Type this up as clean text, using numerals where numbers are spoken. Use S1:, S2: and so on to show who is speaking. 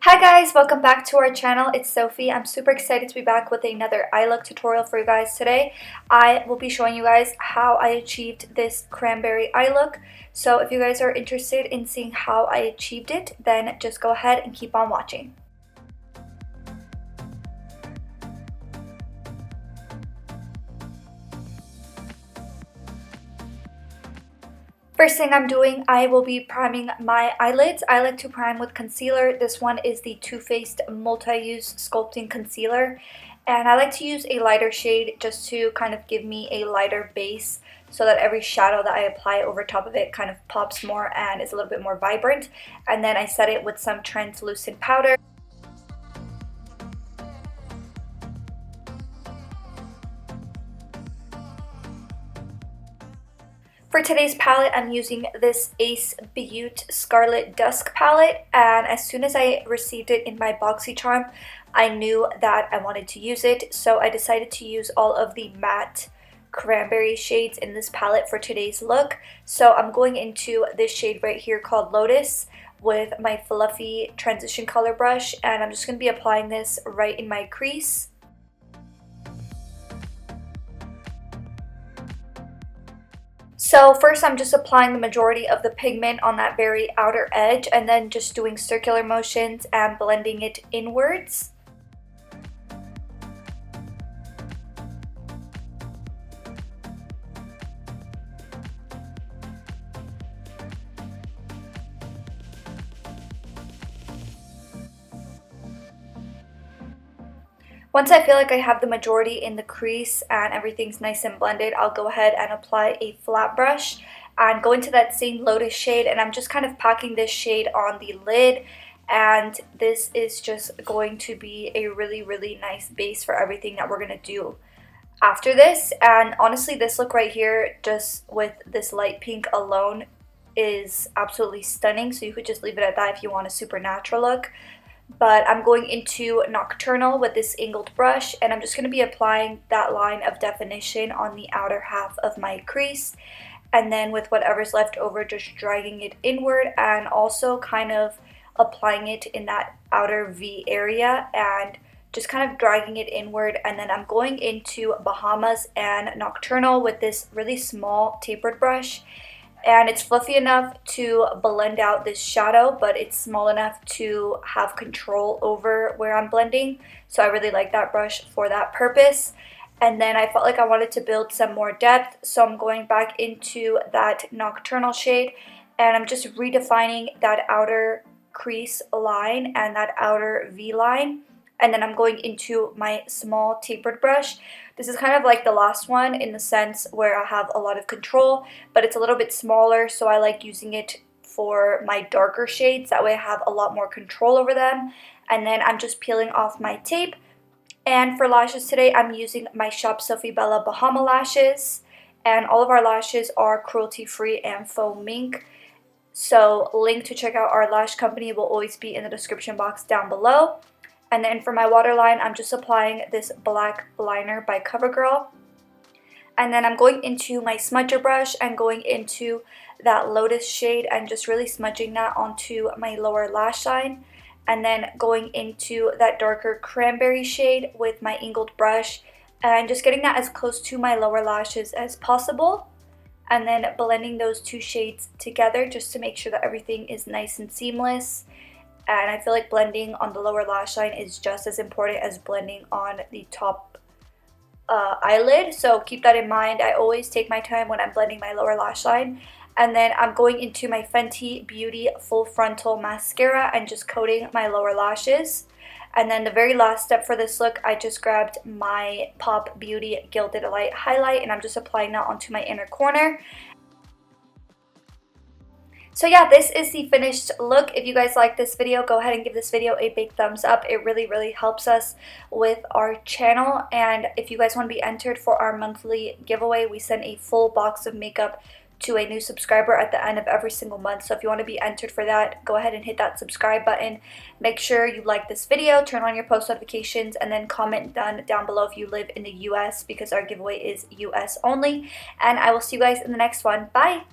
S1: Hi guys, welcome back to our channel. It's Sophie. I'm super excited to be back with another eye look tutorial for you guys today. I will be showing you guys how I achieved this cranberry eye look. So if you guys are interested in seeing how I achieved it, then just go ahead and keep on watching. First thing I'm doing, I will be priming my eyelids. I like to prime with concealer. This one is the Too Faced Multi-Use Sculpting Concealer. And I like to use a lighter shade just to kind of give me a lighter base so that every shadow that I apply over top of it kind of pops more and is a little bit more vibrant. And then I set it with some translucent powder. For today's palette, I'm using this Ace Beauty Scarlet Dusk palette, and as soon as I received it in my BoxyCharm, I knew that I wanted to use it, so I decided to use all of the matte cranberry shades in this palette for today's look. So I'm going into this shade right here called Lotus with my fluffy transition color brush, and I'm just going to be applying this right in my crease. So first I'm just applying the majority of the pigment on that very outer edge and then just doing circular motions and blending it inwards. Once I feel like I have the majority in the crease and everything's nice and blended, I'll go ahead and apply a flat brush and go into that same Lotus shade, and I'm just kind of packing this shade on the lid, and this is just going to be a really nice base for everything that we're going to do after this. And honestly, this look right here, just with this light pink alone, is absolutely stunning, so you could just leave it at that if you want a super natural look. But I'm going into Nocturnal with this angled brush, and I'm just going to be applying that line of definition on the outer half of my crease, and then with whatever's left over, just dragging it inward and also kind of applying it in that outer V area and just kind of dragging it inward. And then I'm going into Bahamas and Nocturnal with this really small tapered brush. And it's fluffy enough to blend out this shadow, but it's small enough to have control over where I'm blending. So I really like that brush for that purpose. And then I felt like I wanted to build some more depth, so I'm going back into that Nocturnal shade, and I'm just redefining that outer crease line and that outer V line. And then I'm going into my small tapered brush. This is kind of like the last one in the sense where I have a lot of control, but it's a little bit smaller, so I like using it for my darker shades. That way I have a lot more control over them. And then I'm just peeling off my tape. And for lashes today, I'm using my Shop Sophie Bella Bahama lashes. And all of our lashes are cruelty-free and faux mink. So link to check out our lash company will always be in the description box down below. And then for my waterline, I'm just applying this black liner by CoverGirl. And then I'm going into my smudger brush and going into that Lotus shade and just really smudging that onto my lower lash line. And then going into that darker cranberry shade with my angled brush and just getting that as close to my lower lashes as possible. And then blending those two shades together just to make sure that everything is nice and seamless. And I feel like blending on the lower lash line is just as important as blending on the top eyelid. So keep that in mind. I always take my time when I'm blending my lower lash line. And then I'm going into my Fenty Beauty Full Frontal Mascara and just coating my lower lashes. And then the very last step for this look, I just grabbed my Pop Beauty Gilded Light Highlight, and I'm just applying that onto my inner corner. So yeah, this is the finished look. If you guys like this video, go ahead and give this video a big thumbs up. It really helps us with our channel. And if you guys want to be entered for our monthly giveaway, we send a full box of makeup to a new subscriber at the end of every single month. So if you want to be entered for that, go ahead and hit that subscribe button. Make sure you like this video, turn on your post notifications, and then comment down below if you live in the US, because our giveaway is US only. And I will see you guys in the next one. Bye!